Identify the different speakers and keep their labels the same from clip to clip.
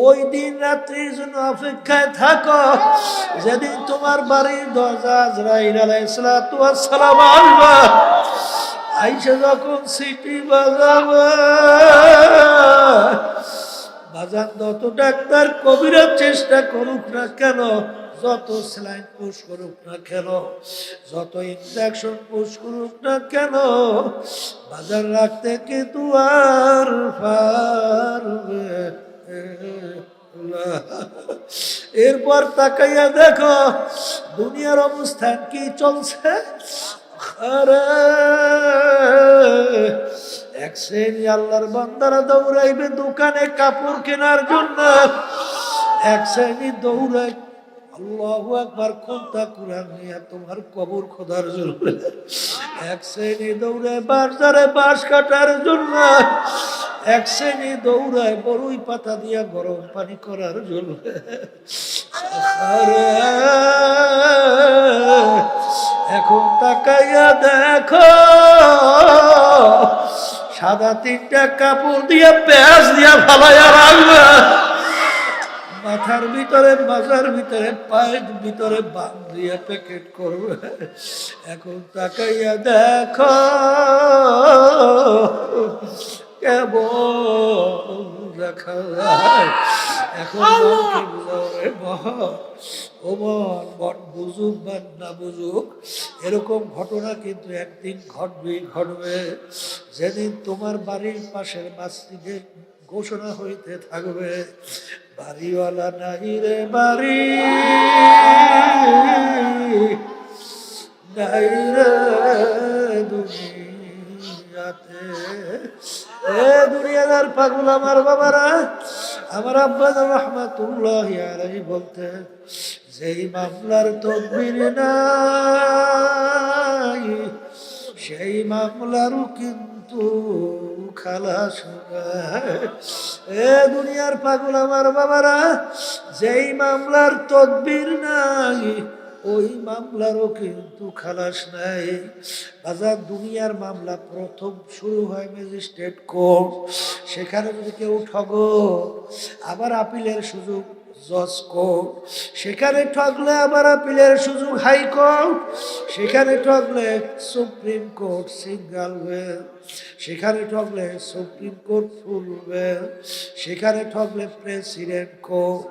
Speaker 1: ওই দিন রাত্রির জন্য অপেক্ষায় থাকো, যেদিন তোমার বাড়ির দরজা আজরাইল আলাইহিস সালাতু ওয়াস সালাম আসবে। আইসা যখন সিটি বাজাবে, বাজার যত ডাক্তার কবিরা চেষ্টা করুক না কেন, যত স্যালাইন পুশ করুক না কেন, যত ইনজেকশন পুশ করুক না কেন, বাজার রাখতে কিন্তু আর পারবে না। এরপর তাকাইয়া দেখো দুনিয়ার অবস্থান কি চলছে। আরে এক শ্রেণী আল্লাহর বান্দারা দৌড়াইবে দোকানে কাপড় কেনার জন্য, এক শ্রেণী দৌড়াই আল্লাহু আকবার কোনটা কুরআন নিয়ে তোমার কবর খোদার জন্য, এক শ্রেণী দৌড়ায় বাজারে বাঁশ কাটার জন্য, এক শ্রেণী দৌড়ায় বড়ই পাতা দিয়া গরম পানি করার জন্য। এখন তাকাইয়া দেখো সাদা তিনটা কাপড় দিয়া পেঁয়াজ দিয়া ফালাইয়া রাখবে, মাথার ভিতরে মাজার ভিতরে পায়ের ভিতরে বাম দিয়ে প্যাকেট করবে। এখন তাকাইয়া দেখো কেমন দেখা যায়। এখন ও মন বুঝুক বা না বুঝুক, এরকম ঘটনা কিন্তু একদিন ঘটবে। যেদিন তোমার বাড়ির পাশের মসজিদে ঘোষণা হইতে থাকবে, বাড়িওয়ালা নাই রে বাড়ি, নাই রে দুনিয়াতে। এ দুনিয়াদার পাগল আমার বাবারা, আমার আব্বা রাহমাতুল্লাহি আলাইহি বলতেন, যেই মামলার তদবির নাই সেই মামলারও কিন্তু খালাস নাই। এ দুনিয়ার পাগল আমার বাবারা, যেই মামলার তদবির নাই ওই মামলারও কিন্তু খালাস নাই। বাজার দুনিয়ার মামলা প্রথম শুরু হয় ম্যাজিস্ট্রেট কোর্ট, সেখানে যদি কেউ ঠগো আবার আপিলের সুযোগ জজ কোর্ট, সেখানে ঠগলে আবার আপিলের সুযোগ হাইকোর্ট, সেখানে ঠগলে সুপ্রিম কোর্ট সিঙ্গেল বেঞ্চ, সেখানে ঠগলে সুপ্রিম কোর্ট ফুল বেঞ্চ, সেখানে ঠগলে প্রেসিডেন্ট কোর্ট,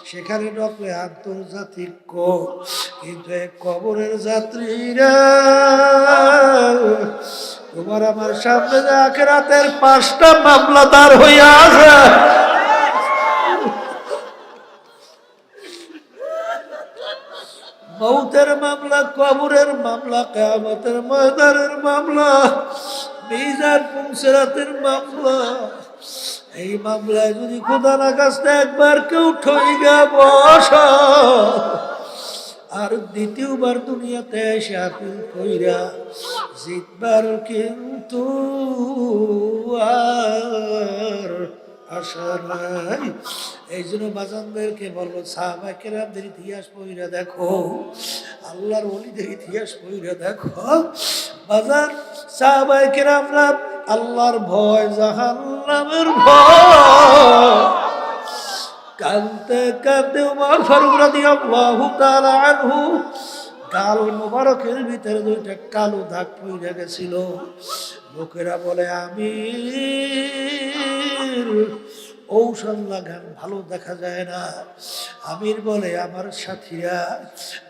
Speaker 1: সেখানে ঠগলে আন্তর্জাতিক কোর্ট। কিন্তু কবরের যাত্রীরা তোমার আমার সামনে যে আখিরাতের 5টা মামলা দাঁড় হইয়া আছে, মৌতের মামলা, কবরের মামলা, কিয়ামতের ময়দানের মামলা, মিজান পুংসিরাতের মামলা। এই মামলায় যদি খোদা না কাছে একবার কেউ ঠইগা বস আর দ্বিতীয়বার দুনিয়াতে এসে আপিল কইরা জিতবার কিন্তু আর আশা নাই। এই জন্য বাজানদেরকে বলবো সাহাবায়ে কেরামদের ইতিহাস পড়িয়া দেখো, আল্লাহর ওলিদের ইতিহাস পড়িয়া দেখো। বাজান সাহাবায়ে কেরামরা আল্লাহর ভয়, জাহান্নামের ভয়, কাঁদতে কাঁদতে ওমর ফারুক রাদিয়াল্লাহু তাআলা আনহু গাল মোবারকের ভিতরে 2টা কালো দাগ পড়ে গেছিল। লোকেরা বলে আমির ঔষধ লাগান, ভালো দেখা যায় না। আমির বলে আমার সাথীরা,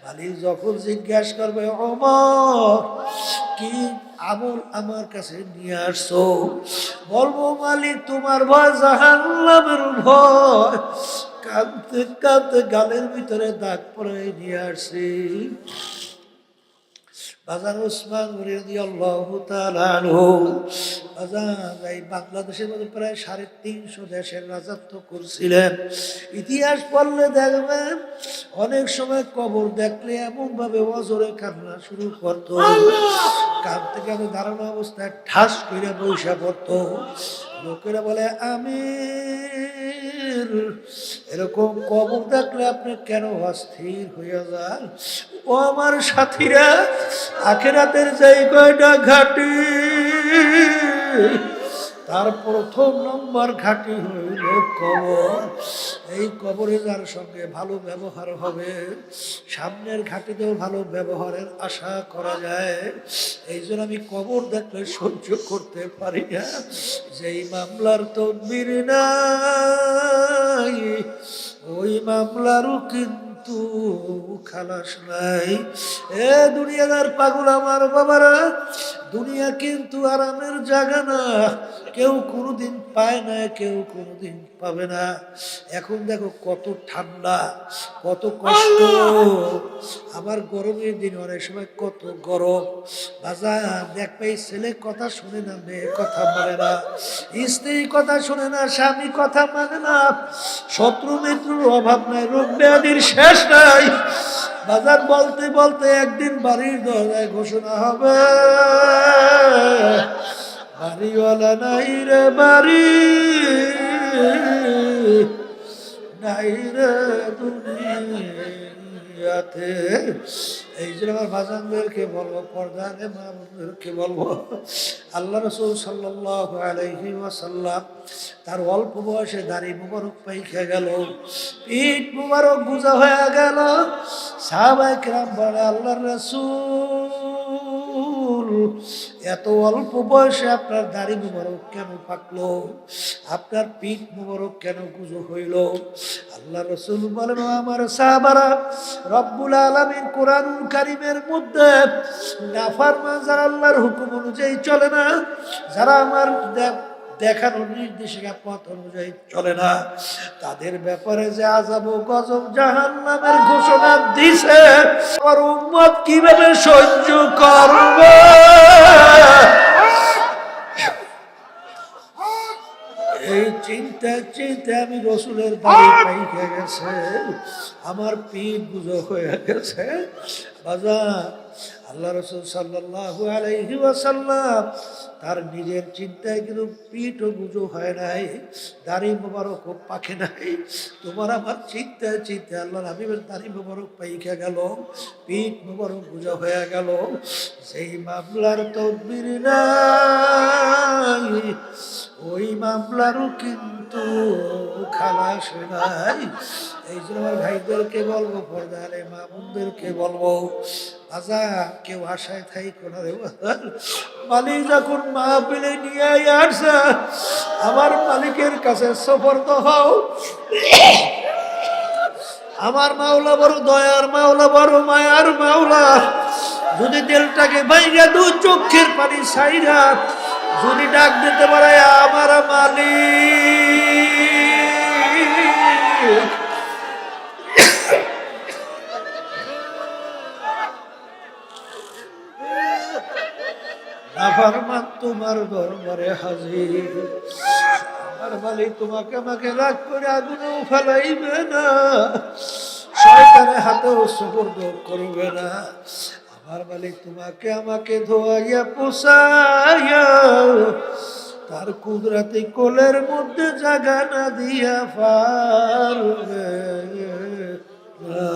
Speaker 1: মালিক যখন জিজ্ঞাসা করবে ওমর কি আমল আমার কাছে নিয়ে আসছো, বলবো মালিক তোমার ভয়, জাহান্নামের ভয়। কাঁদতে কাঁদতে গালের ভিতরে দাগ পরে নিয়ে আসছি। বাজার ওসমান রাদিয়াল্লাহু তাআলা আনহু এই বাংলাদেশের মধ্যে প্রায় 350 দেশের রাজত্ব করছিলেন। ইতিহাস পড়লে দেখবেন অনেক সময় কবর দেখলে এমন ভাবে অজরে কান্না শুরু করতো, কাঁদতে কাঁদতে দাঁড়ানো অবস্থায় ঠাস করে বৈশা পড়তো। লোকেরা বলে আমির এরকম কবর দেখলে আপনি কেন অস্থির হইয়া যান? ও আমার সাথীরা, আখিরাতের যেই কয়টা ঘাটি তার প্রথম নম্বর ঘাঁটি হইল কবর। এই কবরে যার সঙ্গে ভালো ব্যবহার হবে, সামনের ঘাঁটিতেও ভালো ব্যবহারের আশা করা যায়। এই জন্য আমি কবর দেখলে সহ্য করতে পারি না। যেই মামলার তদবির নাই, ওই মামলারও কিন্তু খালাস নাই। এ দুনিয়াদার পাগল আমার বাবারা, দুনিয়া কিন্তু আরামের জায়গা না। কেউ কোনোদিন পায় না, কেউ কোনোদিন পাবে না। এখন দেখো কত ঠান্ডা, কত কষ্ট। আবার গরমের দিন অনেক সময় কত গরম। বাজার দেখবে ছেলে কথা শুনে না, মেয়ে কথা মানে না, স্ত্রী কথা শুনে না, স্বামী কথা মানে না, শত্রু মিত্রর অভাব নাই, রোগ ব্যাধির শেষ নাই। বাজার বলতে বলতে একদিন বাড়ির দরজায় ঘোষণা হবে, বাড়িওয়ালা নাই রে বাড়ি, নাই রে দুনিয়াতে। এই জন্য আমার ভাজানদেরকে বলবো, পর্দারে মা বোনদেরকে বলবো, আল্লাহ রাসূল সাল্লাল্লাহু আলাইহি ওয়াসাল্লাম তার অল্প বয়সে দাড়ি মুবারক পাইখা গেল, পিঠ মুবারক গুজা হয়ে গেল। সাহাবায়ে কেরাম বলে, আল্লাহর রাসূল এত অল্প বয়সে আপনার দাড়ি মুবারক কেন পাকলো, আপনার পিঠ মুবারক কেন গুজো হইল? আল্লাহ রাসূল বলেন, আমার সাহাবারা, রব্বুল আলামিন কোরআনুল কারীমের মধ্যে নাফরমান যারা আল্লাহর হুকুম অনুযায়ী চলে না, যারা আমার দেখানো নির্দেশিকা পথ অনুযায়ী চলে না, তাদের ব্যাপারে যে আযাব ও গজব জাহান্নামের ঘোষণা দিছে, আর উম্মত কিভাবে সহ্য করবে? এই চিন্তা আমি রসুলের দাড়ি পাইকে গেছে, আমার পিঠ বুঝো হয়ে গেছে। বাজার আল্লাহ রসুল সাল্লাল্লাহু আলাইহি ওয়াসাল্লাম তার নিজের চিন্তায় কিন্তু পিঠও গুজো হয় নাই, দাড়ি মোবারকও পাকে নাই। তোমার আমার চিন্তায় আল্লাহ হাবিবের দাড়ি মোবারক পাইকে গেল, পিঠ মোবারক গুজো হয়ে গেল। সেই মামলার তদবির নাই, ওই মামলারও কিন্তু খালাস নাই। এই জন্য আমার ভাইদেরকে বলবো, পর্দারে মা বোনদেরকে বলবো, আজা কেউ আশায় থাইকো না রে। মালিক যখন মাহফিলে নিয়ে আসছে, আমার মালিকের কাছে সুপর্দ হও। আমার মাওলা বড় দয়ার মাওলা, বড় মায়ার মাওলা। যদি দিলটাকে ভাইয়া দু চোখের পানি ছাইরা যদি ডাক দিতে পারে, আমার মালিক, নাফরমান তোমার দরবারে হাজির। আমার মালিক তোমাকে আমাকে রাগ করে আগুনেও ফেলাইবে না, শয়তানের হাতেও সুপর্দ করবে না। আমার মালিক তোমাকে আমাকে ধোয়াইয়া পোষাইয়া তার কুদরতি কোলের মধ্যে জায়গা না দিয়া পারবে না।